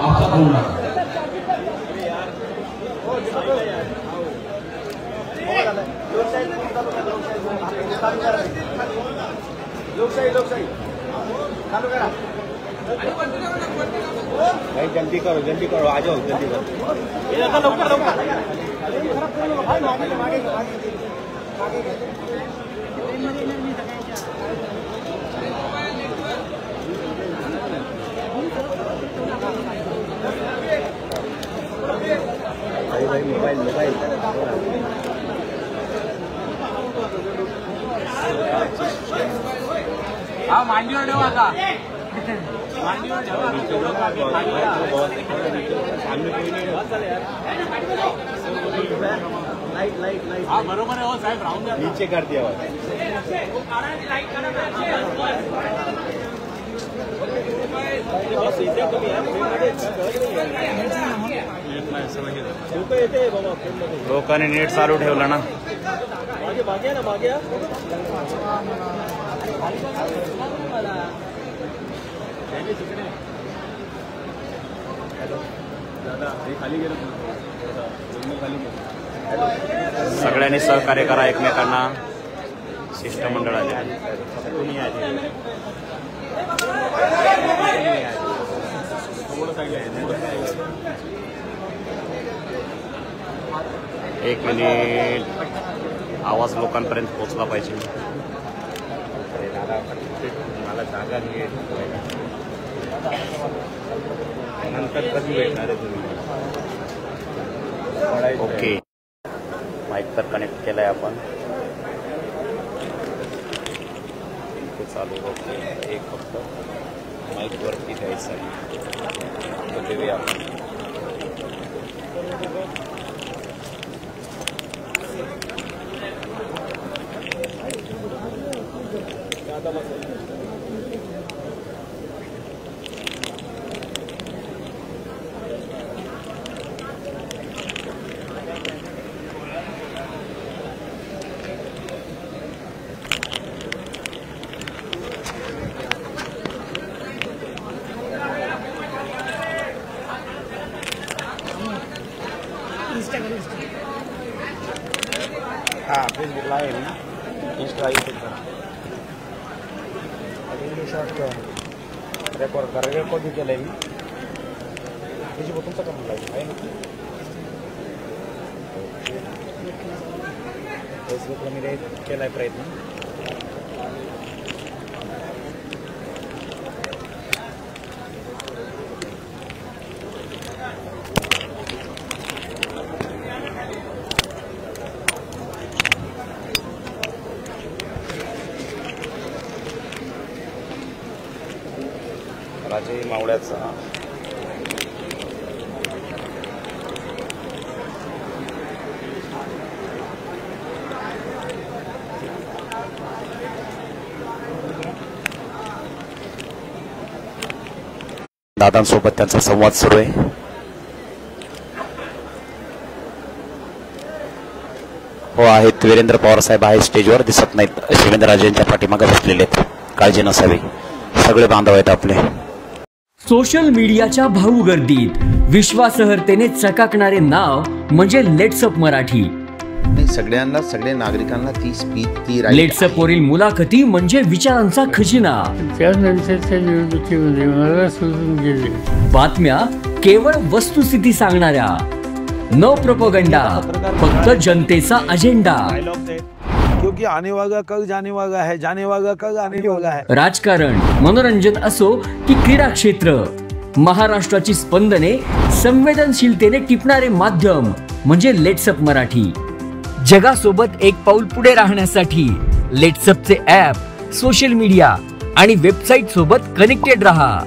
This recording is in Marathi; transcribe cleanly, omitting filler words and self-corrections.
आपसात होऊ नका. भाई जल्दी करो आ जाओ जल्दी करो. भाई मोबाईल हा मांडीवर ठेवा आता. मांडीवर ठेवा. हा बरोबर आहे हो साहेब. राहून द्या. नीचे कर दिया. लोकांनी नीट चालू ठेवलं ना. सगळ्यांनी सहकार्य करा एकमेकांना. शिष्टमंडळाने एक मिनिट. आवाज लोकांपर्यंत पोहोचला पाहिजे. मला जागा नाही. नंतर कधी भेटणार आहे तुम्ही? ओके. माईक तर कनेक्ट केलाय आपण. चालू. ओके. एक फक्त माईक वरती घ्यायचं आहे. देऊया आपण. हाँ फेसबुक लाइव ना. इंस्टा यूट्यूब पर रेकॉर्ड भी केलं मी. त्याची तुमचं काम आहे ना. फेसबुकला मी केलाय प्रयत्न. राजे मावळ्याचा दादांसोबत त्यांचा संवाद सुरू आहे. हो आहेत. वीरेंद्र पवार साहेब आहे स्टेजवर. दिसत नाहीत. शिवेंद्रराजेंच्या पाठीमागे बसलेले आहेत. काळजी नसावी. सगळे बांधव आहेत आपले. सोशल मीडियाच्या भाऊ गर्दीत विश्वासार्हतेने चकाकणारे नाव म्हणजे लेट्सअप मराठी. सगळ्यांना, सगळ्या नागरिकांना ती स्पीच, ती लेट्सअप वरील मुलाखती म्हणजे विचारांचा खजिना. त्यानंतरच्या निवडणुकीमध्ये मला सोडून गेले. बातम्या केवळ वस्तुस्थिती सांगणाऱ्या. न प्रोपगंडा, फक्त जनतेचा अजेंडा. क्योंकि आने वाला कल जाने वाला है, जाने वाला कल आने वाला है. राजकारण, मनोरंजन असो की क्रीडा क्षेत्र, महाराष्ट्राची स्पंदने संवेदनशीलतेने टिपणारे माध्यम म्हणजे लेट्सअप मराठी. जगासोबत एक पाऊल पुढे राहण्यासाठी लेट्सअपचे ॲप, सोशल मीडिया आणि वेबसाईट सोबत कनेक्टेड रहा.